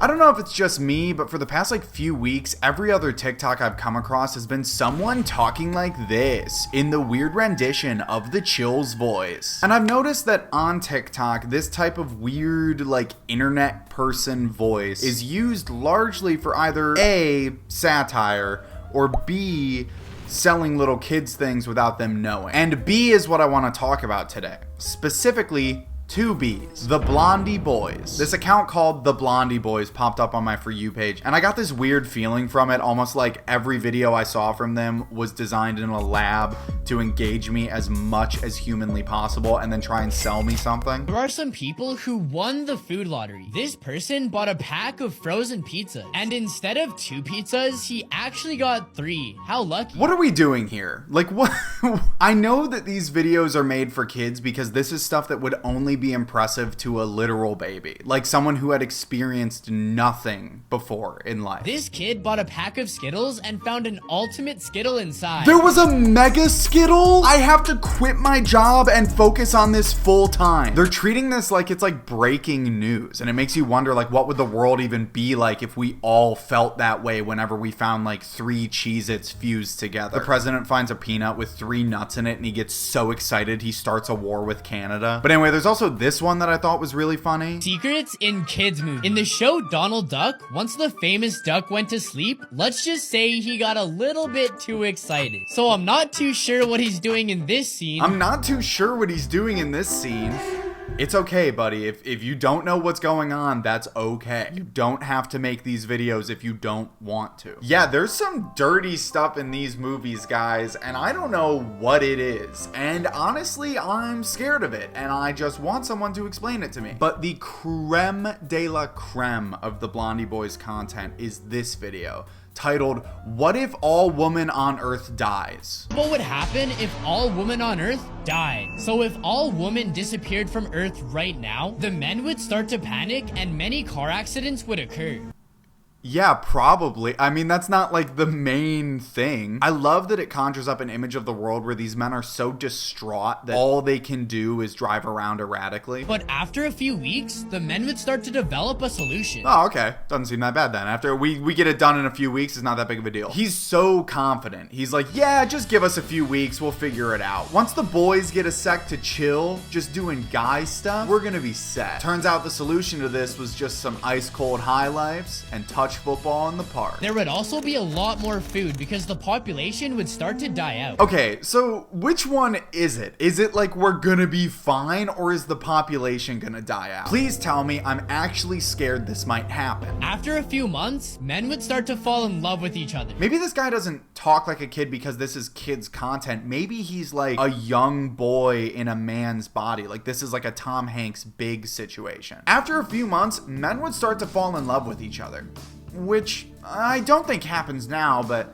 I don't know if it's just me, but for the past like few weeks, every other TikTok I've come across has been someone talking like this in the weird rendition of the Chills voice. And I've noticed that on TikTok, this type of weird like internet person voice is used largely for either A, satire, or B, selling little kids things without them knowing. And B is what I want to talk about today. Specifically, two B's. The Blondie Boys. This account called The Blondie Boys popped up on my For You page, and I got this weird feeling from it, almost like every video I saw from them was designed in a lab to engage me as much as humanly possible and then try and sell me something. There are some people who won the food lottery. This person bought a pack of frozen pizzas, and instead of 2 pizzas, he actually got 3. How lucky. What are we doing here? Like, what? I know that these videos are made for kids because this is stuff that would only be impressive to a literal baby, like someone who had experienced nothing before in life. This kid bought a pack of Skittles and found an ultimate Skittle inside. There was a mega Skittle? I have to quit my job and focus on this full time. They're treating this like it's like breaking news, and it makes you wonder like what would the world even be like if we all felt that way whenever we found like 3 Cheez-Its fused together. The president finds a peanut with 3 nuts in it and he gets so excited he starts a war with Canada. But anyway, there's also this one that I thought was really funny. Secrets in kids movies. In the show Donald Duck, once the famous duck went to sleep, let's just say he got a little bit too excited. So I'm not too sure what he's doing in this scene. It's okay, buddy. If you don't know what's going on, that's okay. You don't have to make these videos if you don't want to. Yeah, there's some dirty stuff in these movies, guys, and I don't know what it is. And honestly, I'm scared of it, and I just want someone to explain it to me. But the creme de la creme of the Blondie Boys content is this video, titled, "What if all woman on Earth dies?" What would happen if all women on Earth died? So if all women disappeared from Earth right now, the men would start to panic and many car accidents would occur. Yeah, probably. I mean, that's not like the main thing. I love that it conjures up an image of the world where these men are so distraught that all they can do is drive around erratically. But after a few weeks, the men would start to develop a solution. Oh, okay. Doesn't seem that bad then. After we get it done in a few weeks, it's not that big of a deal. He's so confident. He's like, yeah, just give us a few weeks. We'll figure it out. Once the boys get a sec to chill, just doing guy stuff, we're gonna be set. Turns out the solution to this was just some ice cold high lifes and touch football in the park. There would also be a lot more food because the population would start to die out. Okay, so which one is it? Is it like we're gonna be fine, or is the population gonna die out? Please tell me. I'm actually scared this might happen. After a few months, men would start to fall in love with each other. Maybe this guy doesn't talk like a kid because this is kids content. Maybe he's like a young boy in a man's body. Like this is like a Tom Hanks Big situation. After a few months, men would start to fall in love with each other, which I don't think happens now, but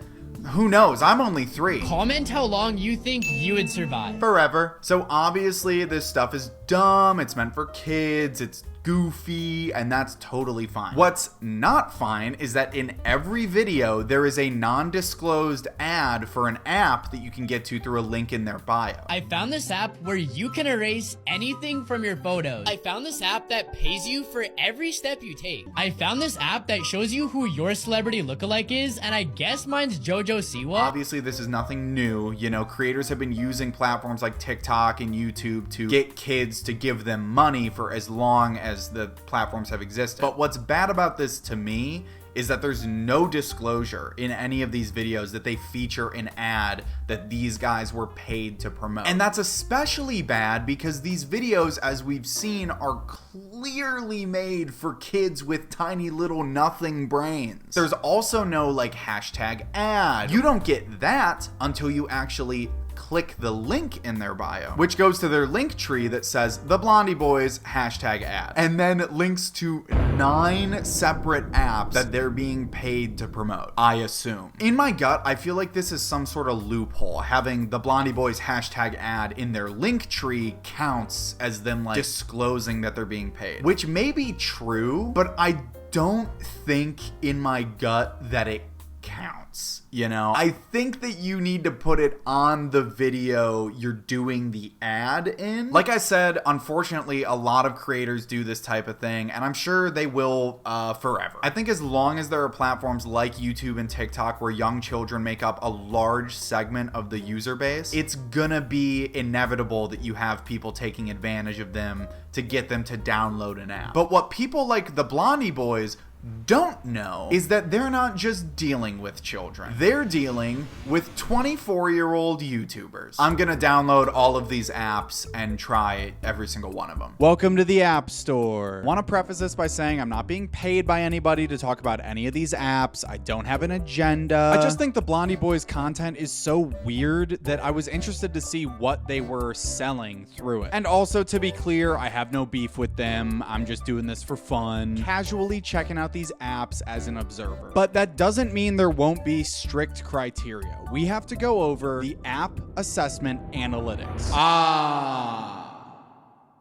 who knows? I'm only 3. Comment how long you think you would survive. Forever. So obviously this stuff is dumb, it's meant for kids, it's goofy, and that's totally fine. What's not fine is that in every video there is a non-disclosed ad for an app that you can get to through a link in their bio. I found this app where you can erase anything from your photos. I found this app that pays you for every step you take. I found this app that shows you who your celebrity lookalike is, and I guess mine's Jojo Siwa. Obviously this is nothing new. You know, creators have been using platforms like TikTok and YouTube to get kids to give them money for as long as the platforms have existed. But what's bad about this to me is that there's no disclosure in any of these videos that they feature an ad that these guys were paid to promote. And that's especially bad because these videos, as we've seen, are clearly made for kids with tiny little nothing brains. There's also no like hashtag ad. You don't get that until you actually click the link in their bio, which goes to their link tree that says the Blondie Boys hashtag ad, and then links to 9 separate apps that they're being paid to promote, I assume. In my gut, I feel like this is some sort of loophole. Having the Blondie Boys hashtag ad in their link tree counts as them like disclosing that they're being paid, which may be true, but I don't think in my gut that it counts. nuts, you know? I think that you need to put it on the video you're doing the ad in. Like I said, unfortunately, a lot of creators do this type of thing, and I'm sure they will forever. I think as long as there are platforms like YouTube and TikTok where young children make up a large segment of the user base, it's gonna be inevitable that you have people taking advantage of them to get them to download an app. But what people like the Blondie boys don't know is that they're not just dealing with children. They're dealing with 24-year-old YouTubers. I'm gonna download all of these apps and try every single one of them. Welcome to the App Store. Want to preface this by saying I'm not being paid by anybody to talk about any of these apps. I don't have an agenda. I just think the Blondie Boys content is so weird that I was interested to see what they were selling through it. And also, to be clear, I have no beef with them. I'm just doing this for fun, casually checking out these apps as an observer. But that doesn't mean there won't be strict criteria. We have to go over the app assessment analytics.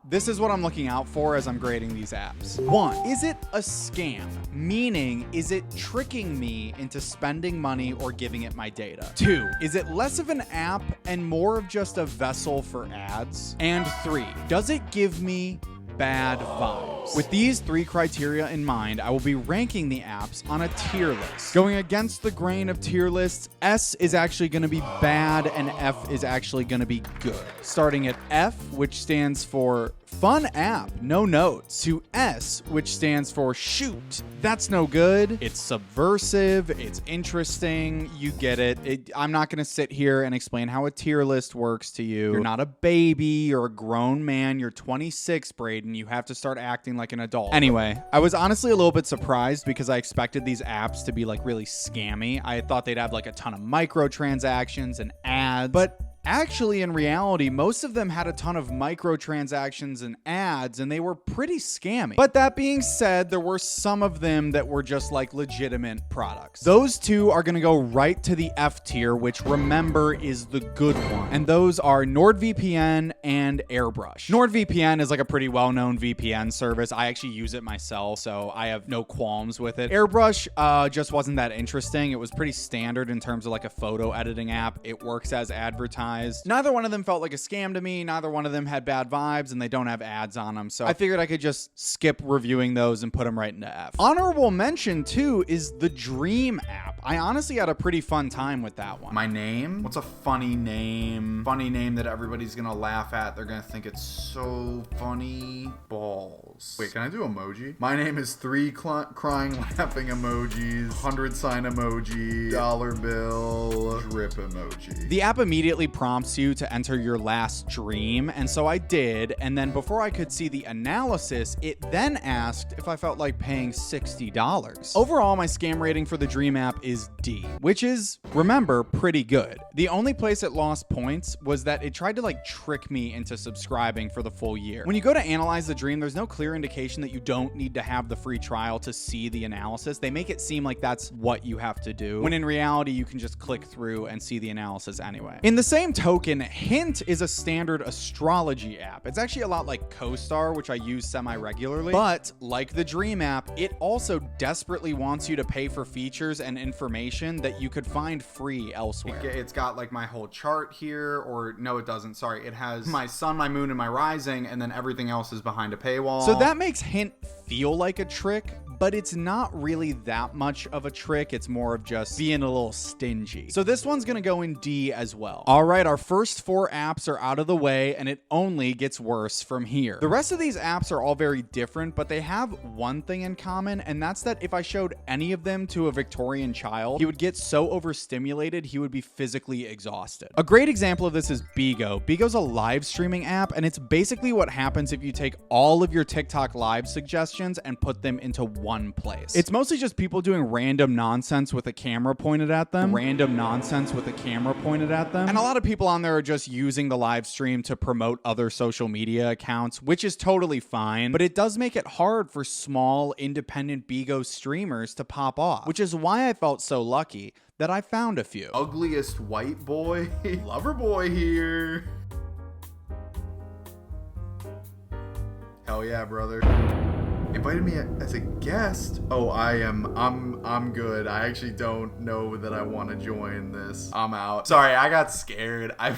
This is what I'm looking out for as I'm grading these apps. 1, is it a scam? Meaning, is it tricking me into spending money or giving it my data? 2, is it less of an app and more of just a vessel for ads? And 3, does it give me bad vibes? With these 3 criteria in mind, I will be ranking the apps on a tier list. Going against the grain of tier lists, S is actually going to be bad and F is actually going to be good. Starting at F, which stands for fun app, no notes, to S, which stands for shoot, that's no good. It's subversive, it's interesting, you get it. I'm not going to sit here and explain how a tier list works to you. You're not a baby, you're a grown man, you're 26, Braden, you have to start acting like an adult. Anyway, I was honestly a little bit surprised because I expected these apps to be like really scammy. I thought they'd have like a ton of microtransactions and ads, but actually, in reality, most of them had a ton of microtransactions and ads, and they were pretty scammy. But that being said, there were some of them that were just like legitimate products. Those 2 are going to go right to the F tier, which remember is the good one. And those are NordVPN and Airbrush. NordVPN is like a pretty well-known VPN service. I actually use it myself, so I have no qualms with it. Airbrush just wasn't that interesting. It was pretty standard in terms of like a photo editing app. It works as advertised. Neither one of them felt like a scam to me. Neither one of them had bad vibes, and they don't have ads on them. So I figured I could just skip reviewing those and put them right into F. Honorable mention, too, is the Dream app. I honestly had a pretty fun time with that one. My name? What's a funny name? Funny name that everybody's gonna laugh at. They're gonna think it's so funny. Balls. Wait, can I do emoji? My name is 3 crying laughing emojis, 100 sign emoji, dollar bill, drip emoji. The app immediately prompts you to enter your last dream, and so I did, and then before I could see the analysis, it then asked if I felt like paying $60. Overall, my scam rating for the Dream app is D, which is, remember, pretty good. The only place it lost points was that it tried to like trick me into subscribing for the full year. When you go to analyze the Dream, there's no clear indication that you don't need to have the free trial to see the analysis. They make it seem like that's what you have to do, when in reality, you can just click through and see the analysis anyway. In the same token, Hint is a standard astrology app. It's actually a lot like CoStar, which I use semi-regularly, but like the Dream app, it also desperately wants you to pay for features and information that you could find free elsewhere. It's got like my whole chart here, or no, it doesn't. Sorry, it has my sun, my moon, and my rising, and then everything else is behind a paywall. So that makes Hint feel like a trick, but it's not really that much of a trick. It's more of just being a little stingy. So this one's gonna go in D as well. All right, our first 4 apps are out of the way, and it only gets worse from here. The rest of these apps are all very different, but they have one thing in common, and that's that if I showed any of them to a Victorian child, he would get so overstimulated, he would be physically exhausted. A great example of this is Bigo. Bigo's a live streaming app, and it's basically what happens if you take all of your TikTok live suggestions and put them into one place. It's mostly just people doing random nonsense with a camera pointed at them. And a lot of people on there are just using the live stream to promote other social media accounts, which is totally fine, but it does make it hard for small, independent Bigo streamers to pop off, which is why I felt so lucky that I found a few. Ugliest white boy, lover boy here. Hell yeah, brother. invited me as a guest. Oh, I'm good. I actually don't know that I want to join this. I'm out. Sorry, I got scared. I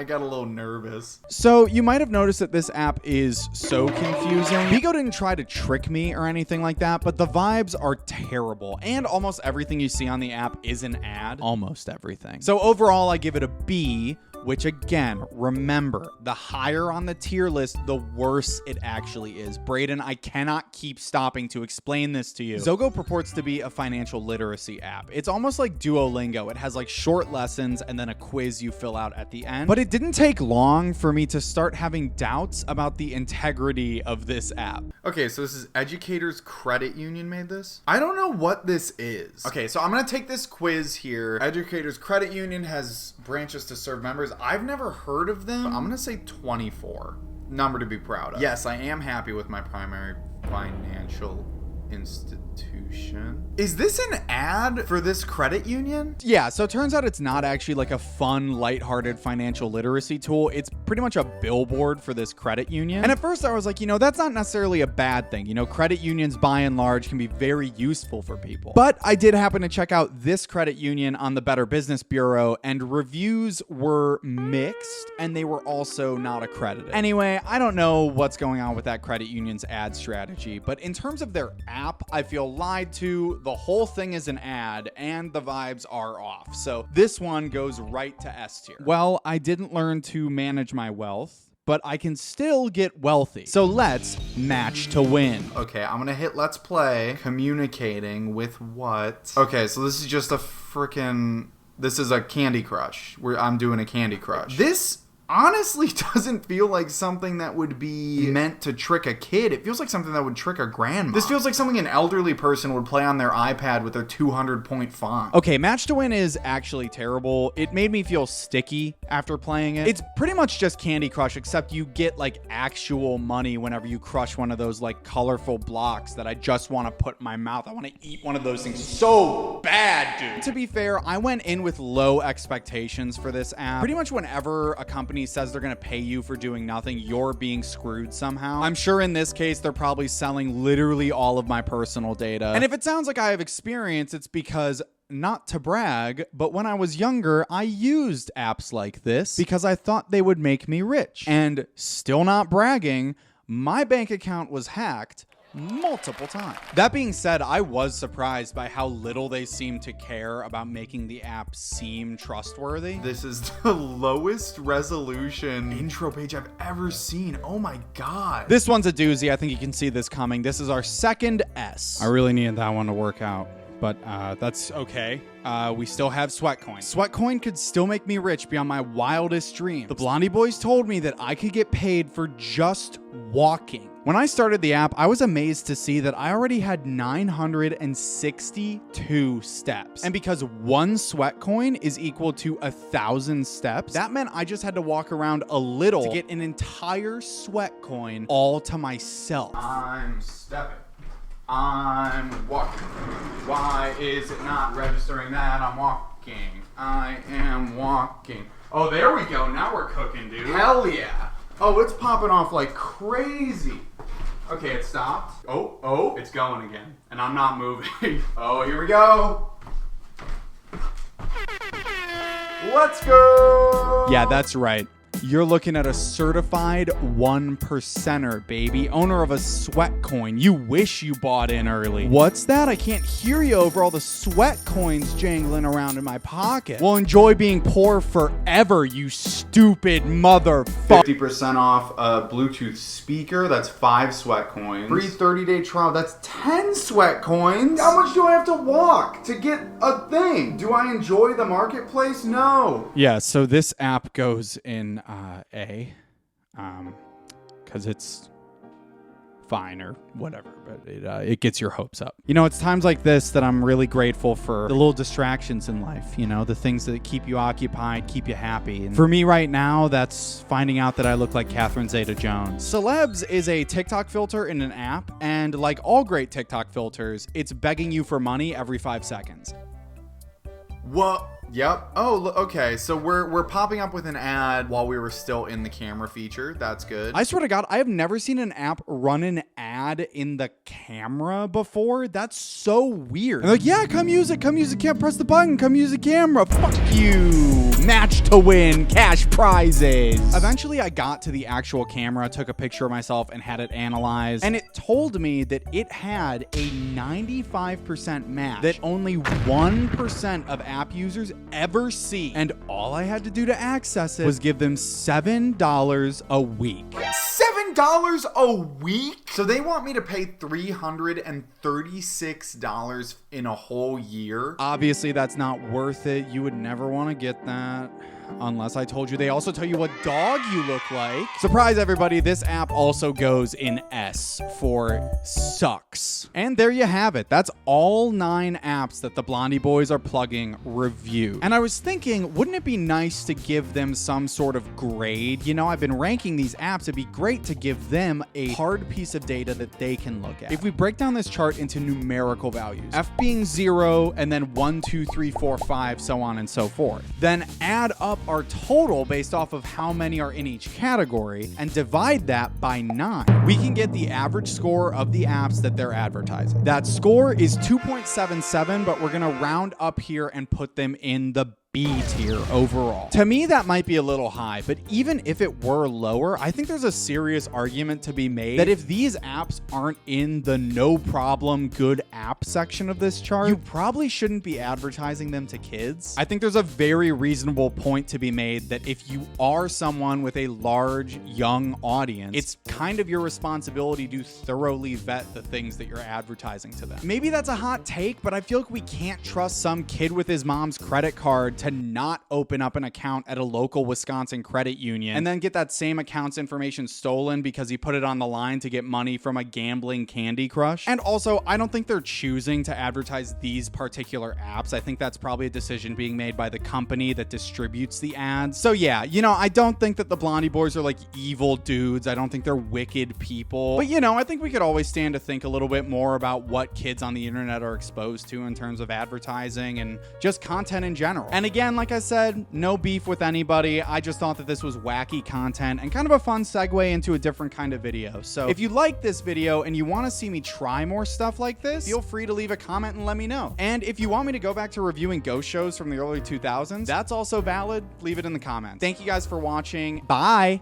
got a little nervous. So you might have noticed that this app is so confusing. Bigo didn't try to trick me or anything like that, but the vibes are terrible. And almost everything you see on the app is an ad. Almost everything. So overall, I give it a B, which again, remember, the higher on the tier list, the worse it actually is. Brayden, I cannot keep stopping to explain this to you. Zogo purports to be a financial literacy app. It's almost like Duolingo. It has like short lessons and then a quiz you fill out at the end. But it didn't take long for me to start having doubts about the integrity of this app. Okay, so this is Educators Credit Union made this? I don't know what this is. Okay, so I'm gonna take this quiz here. Educators Credit Union has branches to serve members. I've never heard of them. I'm gonna say 24. Number to be proud of. Yes, I am happy with my primary financial institution. Is this an ad for this credit union? Yeah, so it turns out it's not actually like a fun, lighthearted financial literacy tool. It's pretty much a billboard for this credit union. And at first I was like, that's not necessarily a bad thing. Credit unions by and large can be very useful for people. But I did happen to check out this credit union on the Better Business Bureau, and reviews were mixed, and they were also not accredited. Anyway, I don't know what's going on with that credit union's ad strategy, but in terms of their app, I feel lied to. The whole thing is an ad and the vibes are off. So this one goes right to S tier. Well, I didn't learn to manage my wealth, but I can still get wealthy. So let's match to win. Okay, I'm gonna hit let's play. Communicating with what? Okay, so this is just this is a Candy Crush. I'm doing a Candy Crush. This honestly doesn't feel like something that would be meant to trick a kid. It feels like something that would trick a grandma. This feels like something an elderly person would play on their iPad with their 200-point font. Okay, Match to Win is actually terrible. It made me feel sticky after playing it. It's pretty much just Candy Crush, except you get like actual money whenever you crush one of those like colorful blocks that I just want to put in my mouth. I want to eat one of those things so bad, dude. To be fair, I went in with low expectations for this app. Pretty much whenever a company says they're going to pay you for doing nothing, you're being screwed somehow. I'm sure in this case, they're probably selling literally all of my personal data. And if it sounds like I have experience, it's because, not to brag, but when I was younger, I used apps like this because I thought they would make me rich. And still not bragging, my bank account was hacked multiple times. That being said, I was surprised by how little they seem to care about making the app seem trustworthy. This is the lowest resolution intro page I've ever seen. Oh my god. This one's a doozy. I think you can see this coming. This is our second S. I really needed that one to work out, but that's okay. We still have Sweatcoin. Sweatcoin could still make me rich beyond my wildest dreams. The Blondie boys told me that I could get paid for just walking. When I started the app, I was amazed to see that I already had 962 steps. And because one Sweatcoin is equal to 1,000 steps, that meant I just had to walk around a little to get an entire Sweatcoin all to myself. I'm stepping. I'm walking. Why is it not registering that I'm walking? I am walking. Oh, there we go. Now we're cooking, dude. Hell yeah. Oh, it's popping off like crazy. Okay, it stopped. Oh, it's going again. And I'm not moving. Oh, here we go. Let's go. Yeah, that's right. You're looking at a certified 1%er, baby. Owner of a sweat coin. You wish you bought in early. What's that? I can't hear you over all the sweat coins jangling around in my pocket. Well, enjoy being poor forever, you stupid motherfucker. 50% off a Bluetooth speaker. That's 5 sweat coins. Free 30-day trial. That's 10 sweat coins. How much do I have to walk to get a thing? Do I enjoy the marketplace? No. Yeah, so this app goes in because it's fine or whatever, but it gets your hopes up. It's times like this that I'm really grateful for the little distractions in life, the things that keep you occupied, keep you happy. And for me right now, that's finding out that I look like Catherine Zeta-Jones. Celebs is a TikTok filter in an app, and like all great TikTok filters, it's begging you for money every 5 seconds. What? Yep. Oh, okay. So we're popping up with an ad while we were still in the camera feature. That's good. I swear to God, I have never seen an app run an ad in the camera before. That's so weird. I'm like, yeah, come use it. Come use the camera. Press the button. Come use the camera. Fuck you. Match to win. Cash prizes. Eventually, I got to the actual camera, took a picture of myself, and had it analyzed. And it told me that it had a 95% match that only 1% of app users ever see. And all I had to do to access it was give them $7 a week. $7 a week? So they want me to pay $336 in a whole year? Obviously, that's not worth it. You would never want to get that. Unless I told you they also tell you what dog you look like. Surprise, everybody. This app also goes in S for sucks. And there you have it. That's all 9 apps that the Blondie boys are plugging reviewed. And I was thinking, wouldn't it be nice to give them some sort of grade? You know, I've been ranking these apps. It'd be great to give them a hard piece of data that they can look at. If we break down this chart into numerical values, F being 0, and then 1, 2, 3, 4, 5, so on and so forth, then add up our total based off of how many are in each category and divide that by 9. We can get the average score of the apps that they're advertising. That score is 2.77, but we're gonna round up here and put them in the B tier overall. To me, that might be a little high, but even if it were lower, I think there's a serious argument to be made that if these apps aren't in the no problem good app section of this chart, you probably shouldn't be advertising them to kids. I think there's a very reasonable point to be made that if you are someone with a large young audience, it's kind of your responsibility to thoroughly vet the things that you're advertising to them. Maybe that's a hot take, but I feel like we can't trust some kid with his mom's credit card to not open up an account at a local Wisconsin credit union and then get that same account's information stolen because he put it on the line to get money from a gambling Candy Crush. And also, I don't think they're choosing to advertise these particular apps. I think that's probably a decision being made by the company that distributes the ads. So yeah, you know, I don't think that the Blondie boys are like evil dudes. I don't think they're wicked people. But you know, I think we could always stand to think a little bit more about what kids on the internet are exposed to in terms of advertising and just content in general. And again, like I said, no beef with anybody. I just thought that this was wacky content and kind of a fun segue into a different kind of video. So if you like this video and you want to see me try more stuff like this, feel free to leave a comment and let me know. And if you want me to go back to reviewing ghost shows from the early 2000s, that's also valid. Leave it in the comments. Thank you guys for watching. Bye.